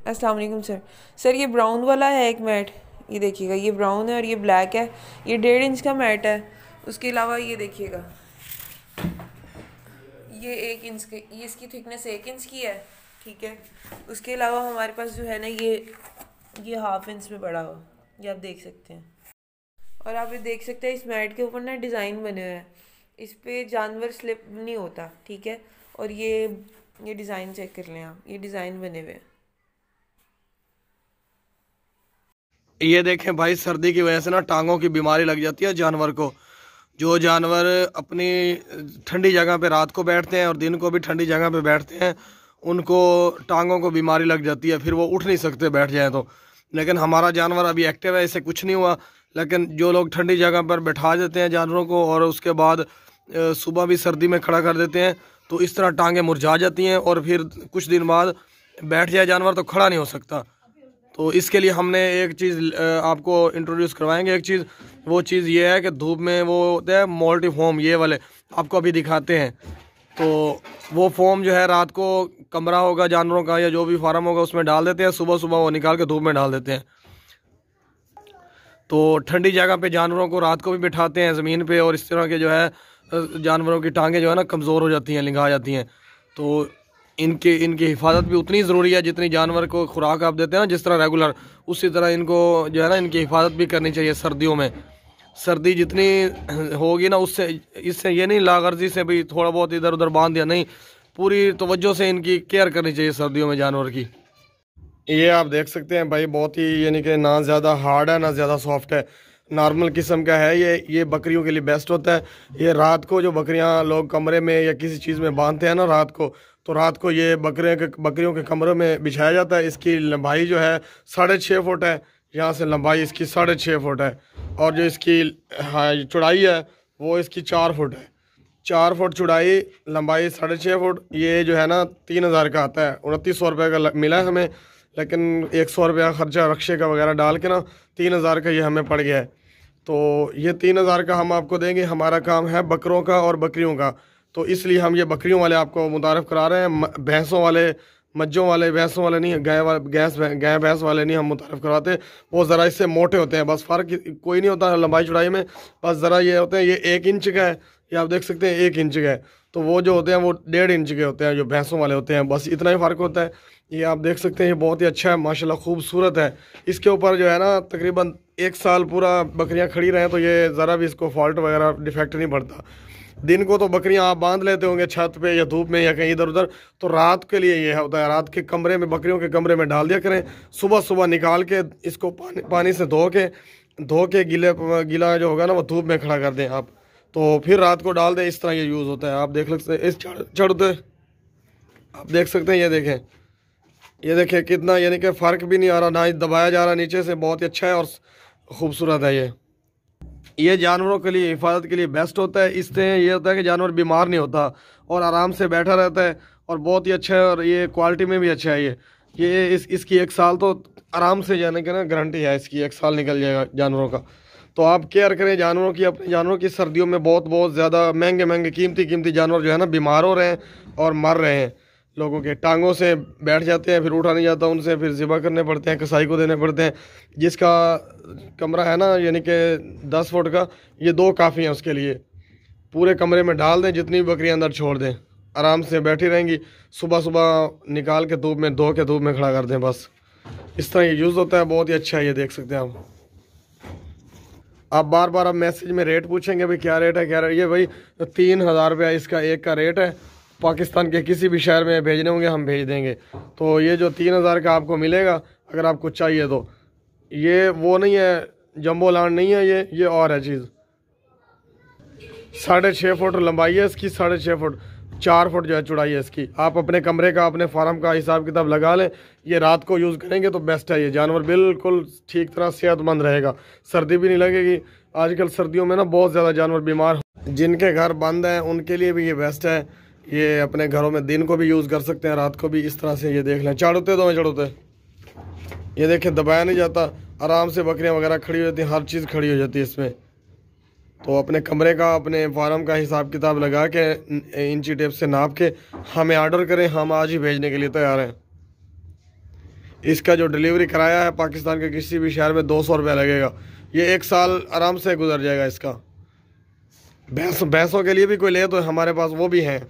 अस्सलाम वालेकुम sir. Sir ये ब्राउन वाला है एक मैट, ये देखिएगा, ये ब्राउन है और ये ब्लैक है। ये 1.5 इंच का मैट है। उसके अलावा ये देखिएगा, ये 1 इंच के, ये इसकी थिकनेस 1 इंच की है। ठीक है। उसके अलावा हमारे पास जो है ना, ये 1/2 इंच में पड़ा हुआ, ये आप देख सकते हैं। और आप ये देख सकते हैं इस मैट के ऊपर ना डिज़ाइन बने हुए हैं, इस पे जानवर स्लिप नहीं होता। ठीक है। और ये डिज़ाइन चेक कर लें आप, ये डिज़ाइन बने हुए हैं। ये देखें भाई, सर्दी की वजह से ना टांगों की बीमारी लग जाती है जानवर को। जो जानवर अपनी ठंडी जगह पे रात को बैठते हैं और दिन को भी ठंडी जगह पे बैठते हैं, उनको टांगों को बीमारी लग जाती है, फिर वो उठ नहीं सकते बैठ जाए तो। लेकिन हमारा जानवर अभी एक्टिव है, इससे कुछ नहीं हुआ। लेकिन जो लोग ठंडी जगह पर बैठा देते हैं जानवरों को और उसके बाद सुबह भी सर्दी में खड़ा कर देते हैं, तो इस तरह टांगें मुरझा जाती हैं और फिर कुछ दिन बाद बैठ जाए जानवर तो खड़ा नहीं हो सकता। तो इसके लिए हमने एक चीज़ आपको इंट्रोड्यूस करवाएंगे। एक चीज़, वो चीज़ ये है कि धूप में वो होता है मोल्टी फोम, ये वाले आपको अभी दिखाते हैं। तो वो फोम जो है रात को कमरा होगा जानवरों का या जो भी फार्म होगा उसमें डाल देते हैं, सुबह सुबह वो निकाल के धूप में डाल देते हैं। तो ठंडी जगह पे जानवरों को रात को भी बिठाते हैं ज़मीन पे, और इस तरह के जो है जानवरों की टांगें जो है ना कमज़ोर हो जाती हैं, लिंघा जाती हैं। तो इनकी हिफाजत भी उतनी ज़रूरी है जितनी जानवर को खुराक आप देते हैं ना, जिस तरह रेगुलर, उसी तरह इनको जो है ना इनकी हिफाजत भी करनी चाहिए। सर्दियों में सर्दी जितनी होगी ना, उससे इससे ये नहीं लागर्जी से भाई थोड़ा बहुत इधर उधर बांध दिया, नहीं, पूरी तवज्जो से इनकी केयर करनी चाहिए सर्दियों में जानवर की। ये आप देख सकते हैं भाई, बहुत ही यानी कि ना ज़्यादा हार्ड है ना ज़्यादा सॉफ्ट है, नॉर्मल किस्म का है। ये बकरियों के लिए बेस्ट होता है। ये रात को जो बकरियां लोग कमरे में या किसी चीज़ में बांधते हैं ना रात को, तो रात को ये बकरियों के कमरों में बिछाया जाता है। इसकी लंबाई जो है 6.5 फुट है, यहाँ से लंबाई इसकी 6.5 फुट है। और जो इसकी चौड़ाई है वो इसकी 4 फुट है। 4 फुट चौड़ाई, लंबाई 6.5 फुट। ये जो है ना 3,000 का आता है, 2900 रुपये का मिला है हमें। लेकिन 100 रुपया खर्चा रक्शे का वगैरह डाल के ना 3,000 का ये हमें पड़ गया है। तो ये 3,000 का हम आपको देंगे। हमारा काम है बकरों का और बकरियों का, तो इसलिए हम ये बकरियों वाले आपको मुतारफ़ करा रहे हैं। भैंसों वाले, मज्जों वाले, भैंसों वाले नहीं, गाय भैंस वाले नहीं हम मुतारफ़ करवाते। वो ज़रा इससे मोटे होते हैं, बस फ़र्क कोई नहीं होता लंबाई चौड़ाई में, बस ज़रा ये होते हैं। ये 1 इंच का है, ये आप देख सकते हैं 1 इंच का है। तो वो जो होते हैं वो 1.5 इंच के होते हैं जो भैंसों वाले होते हैं, बस इतना ही फ़र्क होता है। ये आप देख सकते हैं, ये बहुत ही अच्छा है माशाल्लाह, खूबसूरत है। इसके ऊपर जो है ना तकरीबन 1 साल पूरा बकरियां खड़ी रहें तो ये ज़रा भी इसको फॉल्ट वगैरह डिफेक्ट नहीं पड़ता। दिन को तो बकरियां आप बांध लेते होंगे छत पे या धूप में या कहीं इधर उधर, तो रात के लिए ये होता है, रात के कमरे में, बकरियों के कमरे में डाल दिया करें। सुबह सुबह निकाल के इसको पानी से धो के गीला जो होगा ना वो धूप में खड़ा कर दें आप, तो फिर रात को डाल दें। इस तरह ये यूज़ होता है। आप देख सकते हैं इस चढ़ते, आप देख सकते हैं, ये देखें कितना, यानी कि फ़र्क भी नहीं आ रहा, ना दबाया जा रहा नीचे से, बहुत ही अच्छा है और ख़ूबसूरत है। ये जानवरों के लिए हिफाजत के लिए बेस्ट होता है। इससे ये होता है कि जानवर बीमार नहीं होता और आराम से बैठा रहता है, और बहुत ही अच्छा है, और ये क्वालिटी में भी अच्छा है। इसकी 1 साल तो आराम से जाने का ना गारंटी है, इसकी 1 साल निकल जाएगा जानवरों का। तो आप केयर करें जानवरों की, अपने जानवरों की। सर्दियों में बहुत ज़्यादा महंगे कीमती जानवर जो है ना बीमार हो रहे हैं और मर रहे हैं। लोगों के टांगों से बैठ जाते हैं, फिर उठा नहीं जाता उनसे, फिर ज़िबा करने पड़ते हैं, कसाई को देने पड़ते हैं। जिसका कमरा है ना यानी कि 10 फुट का, ये 2 काफ़ी हैं उसके लिए। पूरे कमरे में डाल दें, जितनी भी बकरियां अंदर छोड़ दें, आराम से बैठी रहेंगी। सुबह सुबह निकाल के धूप में धो के धूप में खड़ा कर दें, बस इस तरह ये यूज़ होता है। बहुत ही अच्छा है, ये देख सकते हैं आप बार बार अब मैसेज में रेट पूछेंगे भाई क्या रेट है, क्या रेट। ये भाई 3,000 रुपया इसका एक का रेट है। पाकिस्तान के किसी भी शहर में भेजने होंगे हम भेज देंगे। तो ये जो 3,000 का आपको मिलेगा, अगर आपको चाहिए तो, ये वो नहीं है, जंबो लैंड नहीं है, ये और है चीज़। 6.5 फुट लंबाई है इसकी, 6.5 फुट, 4 फुट जो है चौड़ाई है इसकी। आप अपने कमरे का, अपने फार्म का हिसाब किताब लगा लें। ये रात को यूज़ करेंगे तो बेस्ट है। ये जानवर बिल्कुल ठीक तरह सेहतमंद रहेगा, सर्दी भी नहीं लगेगी। आजकल सर्दियों में ना बहुत ज़्यादा जानवर बीमार, जिनके घर बंद हैं उनके लिए भी ये बेस्ट है। ये अपने घरों में दिन को भी यूज़ कर सकते हैं, रात को भी। इस तरह से ये देख लें, चढ़ते तो मैं चढ़ते, ये देखें दबाया नहीं जाता, आराम से बकरियां वगैरह खड़ी हो जाती हैं, हर चीज़ खड़ी हो जाती है इसमें। तो अपने कमरे का, अपने फार्म का हिसाब किताब लगा के, इंची टेप से नाप के हमें ऑर्डर करें, हम आज ही भेजने के लिए तैयार हैं। इसका जो डिलीवरी कराया है पाकिस्तान के किसी भी शहर में 200 रुपया लगेगा। ये 1 साल आराम से गुजर जाएगा इसका। भैंसों के लिए भी कोई ले तो हमारे पास वो भी हैं।